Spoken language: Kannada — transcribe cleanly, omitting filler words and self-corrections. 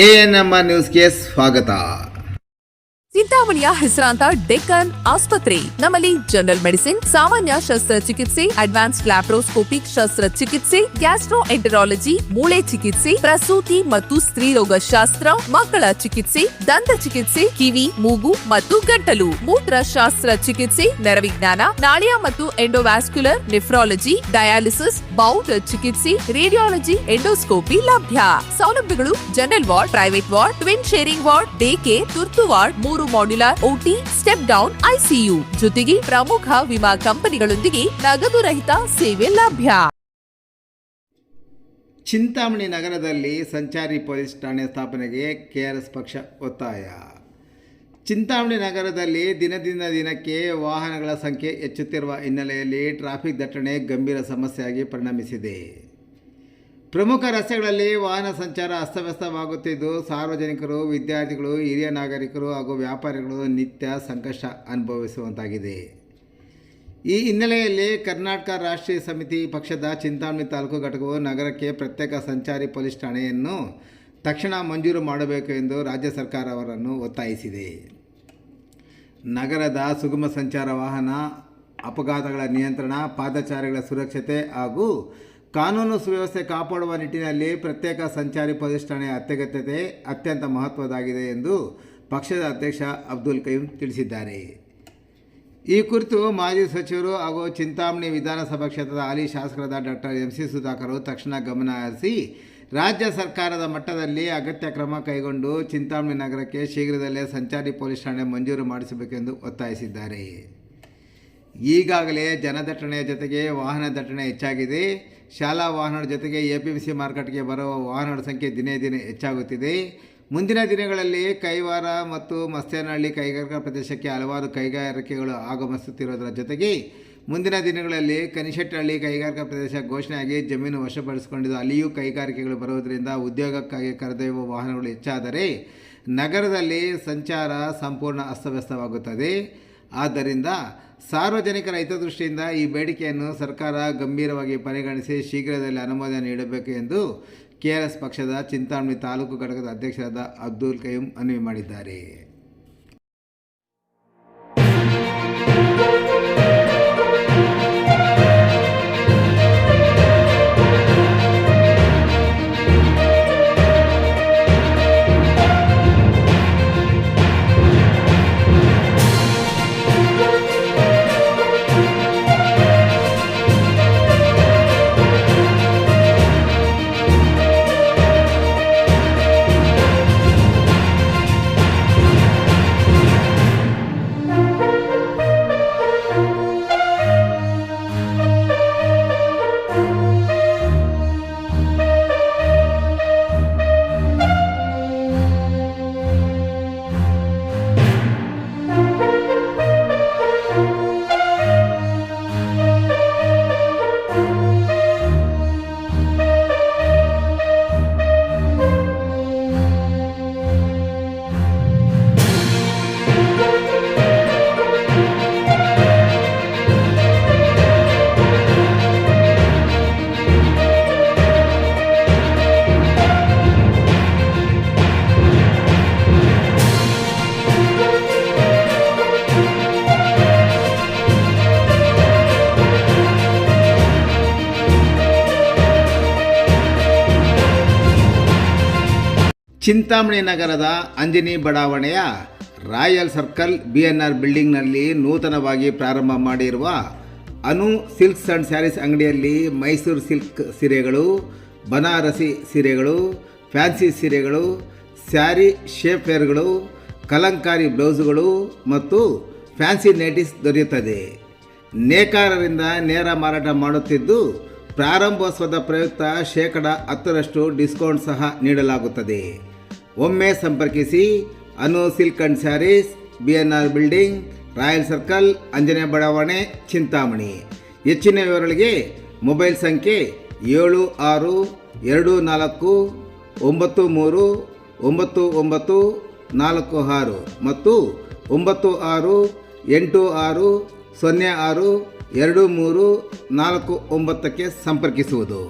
ಎಎನ್ಎಂ ನ್ಯೂಸ್ಗೆ ಸ್ವಾಗತ. ಚಿಂತಾಮಣಿಯ ಹೆಸರಾಂತ ಡೆಕ್ಕನ್ ಆಸ್ಪತ್ರೆ. ನಮ್ಮಲ್ಲಿ ಜನರಲ್ ಮೆಡಿಸಿನ್, ಸಾಮಾನ್ಯ ಶಸ್ತ್ರಚಿಕಿತ್ಸೆ, ಅಡ್ವಾನ್ಸ್ಡ್ ಲ್ಯಾಪ್ರೋಸ್ಕೋಪಿಕ್ ಶಸ್ತ್ರಚಿಕಿತ್ಸೆ, ಗ್ಯಾಸ್ಟ್ರೋಎಂಟರಾಲಜಿ, ಮೂಳೆ ಚಿಕಿತ್ಸೆ, ಪ್ರಸೂತಿ ಮತ್ತು ಸ್ತ್ರೀರೋಗ ಶಾಸ್ತ್ರ, ಮಕ್ಕಳ ಚಿಕಿತ್ಸೆ, ದಂತ ಚಿಕಿತ್ಸೆ, ಕಿವಿ, ಮೂಗು ಮತ್ತು ಗಂಟಲು, ಮೂತ್ರಶಾಸ್ತ್ರ ಚಿಕಿತ್ಸೆ, ನರವಿಜ್ಞಾನ, ನಾಳಿಯ ಮತ್ತು ಎಂಡೋವ್ಯಾಸ್ಕ್ಯುಲರ್, ನೆಫ್ರಾಲಜಿ, ಡಯಾಲಿಸಿಸ್, ಬೌಲ್ ಚಿಕಿತ್ಸೆ, ರೇಡಿಯಾಲಜಿ, ಎಂಡೋಸ್ಕೋಪಿ ಲಭ್ಯ. ಸೌಲಭ್ಯಗಳು: general ward, private ward, twin sharing ward, day care, ತುರ್ತು ward, 3 modular OT, step down ICU, ಜೊತೆಗೆ ಪ್ರಮುಖ ವಿಮಾ ಕಂಪನಿಗಳೊಂದಿಗೆ ನಗದು ರಹಿತ ಸೇವೆ ಲಭ್ಯ. ಚಿಂತಾಮಣಿ ನಗರದಲ್ಲಿ ಸಂಚಾರಿ ಪೊಲೀಸ್ ಠಾಣೆ ಸ್ಥಾಪನೆಗೆ ಕೆಆರ್ಎಸ್ ಪಕ್ಷ ಒತ್ತಾಯ. ಚಿಂತಾಮಣಿ ನಗರದಲ್ಲಿ ದಿನದಿಂದ ದಿನಕ್ಕೆ ವಾಹನಗಳ ಸಂಖ್ಯೆ ಹೆಚ್ಚುತ್ತಿರುವ ಹಿನ್ನೆಲೆಯಲ್ಲಿ ಟ್ರಾಫಿಕ್ ದಟ್ಟಣೆ ಗಂಭೀರ ಸಮಸ್ಯೆಯಾಗಿ ಪರಿಣಮಿಸಿದೆ. ಪ್ರಮುಖ ರಸ್ತೆಗಳಲ್ಲಿ ವಾಹನ ಸಂಚಾರ ಅಸ್ತವ್ಯಸ್ತವಾಗುತ್ತಿದ್ದು, ಸಾರ್ವಜನಿಕರು, ವಿದ್ಯಾರ್ಥಿಗಳು, ಹಿರಿಯ ನಾಗರಿಕರು ಹಾಗೂ ವ್ಯಾಪಾರಿಗಳು ನಿತ್ಯ ಸಂಕಷ್ಟ ಅನುಭವಿಸುವಂತಾಗಿದೆ. ಈ ಹಿನ್ನೆಲೆಯಲ್ಲಿ ಕರ್ನಾಟಕ ರಾಷ್ಟ್ರೀಯ ಸಮಿತಿ ಪಕ್ಷದ ಚಿಂತಾಮಣಿ ತಾಲೂಕು ಘಟಕವು ನಗರಕ್ಕೆ ಪ್ರತ್ಯೇಕ ಸಂಚಾರಿ ಪೊಲೀಸ್ ಠಾಣೆಯನ್ನು ತಕ್ಷಣ ಮಂಜೂರು ಮಾಡಬೇಕು ಎಂದು ರಾಜ್ಯ ಸರ್ಕಾರವನ್ನು ಒತ್ತಾಯಿಸಿದೆ. ನಗರದ ಸುಗಮ ಸಂಚಾರ, ವಾಹನ ಅಪಘಾತಗಳ ನಿಯಂತ್ರಣ, ಪಾದಚಾರಿಗಳ ಸುರಕ್ಷತೆ ಹಾಗೂ ಕಾನೂನು ಸುವ್ಯವಸ್ಥೆ ಕಾಪಾಡುವ ನಿಟ್ಟಿನಲ್ಲಿ ಪ್ರತ್ಯೇಕ ಸಂಚಾರಿ ಪೊಲೀಸ್ ಠಾಣೆಯ ಅತ್ಯಗತ್ಯತೆ ಅತ್ಯಂತ ಮಹತ್ವದಾಗಿದೆ ಎಂದು ಪಕ್ಷದ ಅಧ್ಯಕ್ಷ ಅಬ್ದುಲ್ ಕಯೂಂ ತಿಳಿಸಿದ್ದಾರೆ. ಈ ಕುರಿತು ಮಾಜಿ ಸಚಿವರು ಹಾಗೂ ಚಿಂತಾಮಣಿ ವಿಧಾನಸಭಾ ಕ್ಷೇತ್ರದ ಹಾಲಿ ಶಾಸಕರಾದ ಡಾಕ್ಟರ್ MC ಸುಧಾಕರ್ ತಕ್ಷಣ ಗಮನ ಹರಿಸಿ ರಾಜ್ಯ ಸರ್ಕಾರದ ಮಟ್ಟದಲ್ಲಿ ಅಗತ್ಯ ಕ್ರಮ ಕೈಗೊಂಡು ಚಿಂತಾಮಣಿ ನಗರಕ್ಕೆ ಶೀಘ್ರದಲ್ಲೇ ಸಂಚಾರಿ ಪೊಲೀಸ್ ಠಾಣೆ ಮಂಜೂರು ಮಾಡಿಸಬೇಕೆಂದು ಒತ್ತಾಯಿಸಿದ್ದಾರೆ. ಈಗಾಗಲೇ ಜನದಟ್ಟಣೆಯ ಜೊತೆಗೆ ವಾಹನ ದಟ್ಟಣೆ ಹೆಚ್ಚಾಗಿದೆ. ಶಾಲಾ ವಾಹನಗಳ ಜೊತೆಗೆ APMC ಮಾರ್ಕೆಟ್ಗೆ ಬರುವ ವಾಹನಗಳ ಸಂಖ್ಯೆ ದಿನೇ ದಿನೇ ಹೆಚ್ಚಾಗುತ್ತಿದೆ. ಮುಂದಿನ ದಿನಗಳಲ್ಲಿ ಕೈವಾರ ಮತ್ತು ಮಸ್ತೇನಹಳ್ಳಿ ಕೈಗಾರಿಕಾ ಪ್ರದೇಶಕ್ಕೆ ಹಲವಾರು ಕೈಗಾರಿಕೆಗಳು ಆಗಮಿಸುತ್ತಿರುವುದರ ಜೊತೆಗೆ ಮುಂದಿನ ದಿನಗಳಲ್ಲಿ ಕನಿಶೆಟ್ಟಹಳ್ಳಿ ಕೈಗಾರಿಕಾ ಪ್ರದೇಶ ಘೋಷಣೆಯಾಗಿ ಜಮೀನು ವಶಪಡಿಸಿಕೊಂಡಿದ್ದು ಅಲ್ಲಿಯೂ ಕೈಗಾರಿಕೆಗಳು ಬರುವುದರಿಂದ ಉದ್ಯೋಗಕ್ಕಾಗಿ ಕರೆದೊಯ್ಯುವ ವಾಹನಗಳು ಹೆಚ್ಚಾದರೆ ನಗರದಲ್ಲಿ ಸಂಚಾರ ಸಂಪೂರ್ಣ ಅಸ್ತವ್ಯಸ್ತವಾಗುತ್ತದೆ. ಆದ್ದರಿಂದ ಸಾರ್ವಜನಿಕರ ಹಿತದೃಷ್ಟಿಯಿಂದ ಈ ಬೇಡಿಕೆಯನ್ನು ಸರ್ಕಾರ ಗಂಭೀರವಾಗಿ ಪರಿಗಣಿಸಿ ಶೀಘ್ರದಲ್ಲಿ ಅನುಮೋದನೆ ನೀಡಬೇಕು ಎಂದು ಕೆಆರ್ಎಸ್ ಪಕ್ಷದ ಚಿಂತಾಮಣಿ ತಾಲೂಕು ಘಟಕದ ಅಧ್ಯಕ್ಷರಾದ ಅಬ್ದುಲ್ ಕಯೂಂ ಮನವಿ ಮಾಡಿದ್ದಾರೆ. ಚಿಂತಾಮಣಿ ನಗರದ ಅಂಜನಿ ಬಡಾವಣೆಯ ರಾಯಲ್ ಸರ್ಕಲ್ BNR ಬಿಲ್ಡಿಂಗ್ನಲ್ಲಿ ನೂತನವಾಗಿ ಪ್ರಾರಂಭ ಮಾಡಿರುವ ಅನು ಸಿಲ್ಕ್ಸ್ ಆ್ಯಂಡ್ ಸ್ಯಾರೀಸ್ ಅಂಗಡಿಯಲ್ಲಿ ಮೈಸೂರು ಸಿಲ್ಕ್ ಸೀರೆಗಳು, ಬನಾರಸಿ ಸೀರೆಗಳು, ಫ್ಯಾನ್ಸಿ ಸೀರೆಗಳು, ಸ್ಯಾರಿ ಶೇಪ್ವೇರ್ಗಳು, ಕಲಂಕಾರಿ ಬ್ಲೌಸುಗಳು ಮತ್ತು ಫ್ಯಾನ್ಸಿ ನೈಟೀಸ್ ದೊರೆಯುತ್ತದೆ. ನೇಕಾರರಿಂದ ನೇರ ಮಾರಾಟ ಮಾಡುತ್ತಿದ್ದು ಪ್ರಾರಂಭೋತ್ಸವದ ಪ್ರಯುಕ್ತ 10% ಡಿಸ್ಕೌಂಟ್ ಸಹ ನೀಡಲಾಗುತ್ತದೆ. ಒಮ್ಮೆ ಸಂಪರ್ಕಿಸಿ Anu silk and sarees, BNR building, royal circle, Anjane ಬಡಾವಣೆ, ಚಿಂತಾಮಣಿ. ಹೆಚ್ಚಿನ ವಿವರಗಳಿಗೆ ಮೊಬೈಲ್ ಸಂಖ್ಯೆ 7692939946 ಮತ್ತು 9686062349ಕ್ಕೆ ಸಂಪರ್ಕಿಸುವುದು.